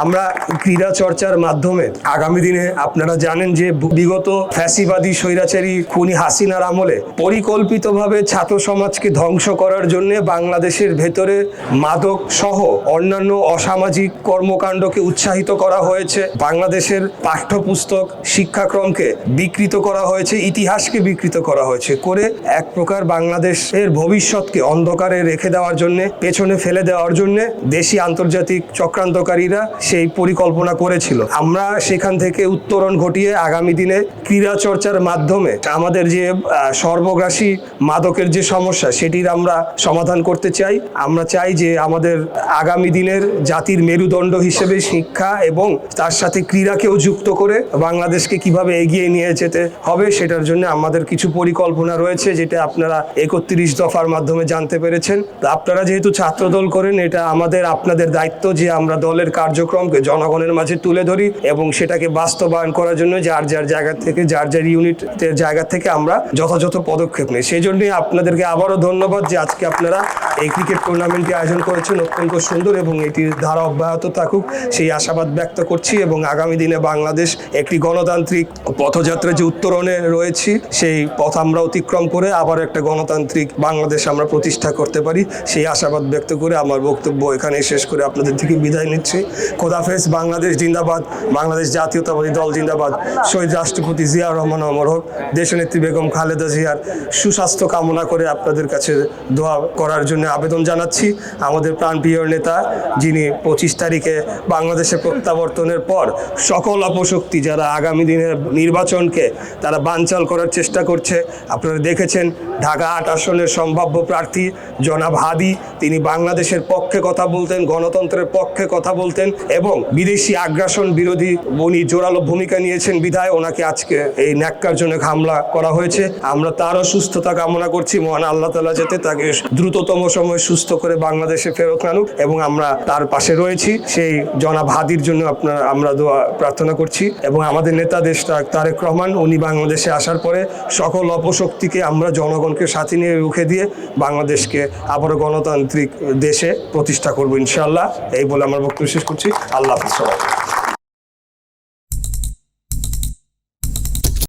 আমরা ক্রীড়া চর্চার মাধ্যমে আগামী দিনে আপনারা জানেন যে বিগত ফ্যাসিবাদী স্বৈরাচারী খুনি হাসিনার আমলে পরিকল্পিতভাবে ছাত্র সমাজকে ধ্বংস করার জন্য বাংলাদেশের ভেতরে মাদক সহ অন্যান্য অসামাজিক কর্মকাণ্ডকে উৎসাহিত করা হয়েছে। বাংলাদেশের পাঠ্যপুস্তক শিক্ষাক্রমকে বিকৃত করা হয়েছে, ইতিহাসকে বিকৃত করা হয়েছে, করে এক প্রকার বাংলাদেশের ভবিষ্যৎকে অন্ধকারে রেখে দেওয়ার জন্য, পেছনে ফেলে দেওয়ার জন্য দেশি আন্তর্জাতিক চক্রান্তকারীরা সেই পরিকল্পনা করেছিল। আমরা সেখান থেকে উত্তরণ ঘটিয়ে আগামী দিনে ক্রীড়া চর্চার মাধ্যমে আমাদের যে সর্বগ্রাসী মাদকের যে সমস্যা সেটির আমরা সমাধান করতে চাই। আমরা চাই যে আমাদের আগামী দিনের জাতির মেরুদণ্ড হিসেবে শিক্ষা এবং তার সাথে ক্রীড়াকেও যুক্ত করে বাংলাদেশকে কিভাবে এগিয়ে নিয়ে যেতে হবে সেটার জন্য আমাদের কিছু পরিকল্পনা রয়েছে, যেটা আপনারা 31 দফার মাধ্যমে জানতে পেরেছেন। আপনারা যেহেতু ছাত্রদল করেন, এটা আমাদের আপনাদের দায়িত্ব যে আমরা দলের কার্যক্রমকে জনগণের মাঝে তুলে ধরি এবং সেটাকে বাস্তবায়ন করার জন্য যার যার জায়গা থেকে, যার যার ইউনিটের জায়গা থেকে আমরা যথাযথ পদক্ষেপ নিই। সেই জন্যই আপনাদেরকে আবারও ধন্যবাদ যে আজকে আপনারা এই ক্রিকেট টুর্নামেন্টটি আয়োজন করেছেন, অত্যন্ত সুন্দর, এবং এটির ধারা অব্যাহত থাকুক সেই আশাবাদ ব্যক্ত করছি। এবং আগামী দিনে বাংলাদেশ একটি গণতান্ত্রিক পথযাত্রা যে উত্তরণে রয়েছি, সেই পথ আমরা অতিক্রম করে আবার একটা গণতান্ত্রিক বাংলাদেশ আমরা প্রতিষ্ঠা করতে পারি, সেই আশাবাদ ব্যক্ত করে আমার বক্তব্য এখানে শেষ করে আপনাদের থেকে বিদায় নিচ্ছি। খোদাফেজ। বাংলাদেশ জিন্দাবাদ, বাংলাদেশ জাতীয়তাবাদী দল জিন্দাবাদ। শহীদ রাষ্ট্রপতি জিয়া রহমান অমর হোক। দেশনেত্রী বেগম খালেদা জিয়ার সুস্বাস্থ্য কামনা করে আপনাদের কাছে দোয়া করার জন্য আবেদন জানাচ্ছি। আমাদের প্রাণপ্রিয় নেতা, যিনি 25 তারিখে বাংলাদেশে প্রত্যাবর্তনের পর সকল অপশক্তি যারা আগামী দিনের নির্বাচনকে তারা বানচাল করার চেষ্টা করছে, আপনারা দেখেছেন ঢাকা 8 আসনের সম্ভাব্য প্রার্থী জনাব হাদি, তিনি বাংলাদেশের পক্ষে কথা বলতেন, গণতন্ত্রের পক্ষে কথা বলতেন এবং বিদেশি আগ্রাসন বিরোধী উনি জোরালো ভূমিকা নিয়েছেন বিধায় ওনাকে আজকে এই ন্যাক্কারজনক হামলা করা হয়েছে। আমরা তারও সুস্থতা কামনা করছি, মহান আল্লাহ তাআলা যাতে তাকে দ্রুততম সময়ে সুস্থ করে বাংলাদেশে ফেরত আনুক এবং আমরা তার পাশে রয়েছি। সেই জনাব হাদির জন্য আমরা দোয়া প্রার্থনা করছি। এবং আমাদের নেতা দেশ তারেক রহমান, উনি বাংলাদেশে আসার পরে সকল অপশক্তিকে আমরা জনগণকে সাথে নিয়ে রুখে দিয়ে বাংলাদেশকে আবারও গণতান্ত্রিক দেশে প্রতিষ্ঠা করবো ইনশাআল্লাহ। এই বলে আমার বক্তব্য শেষ করছি। আল্লাহ হাফেজ সবাই।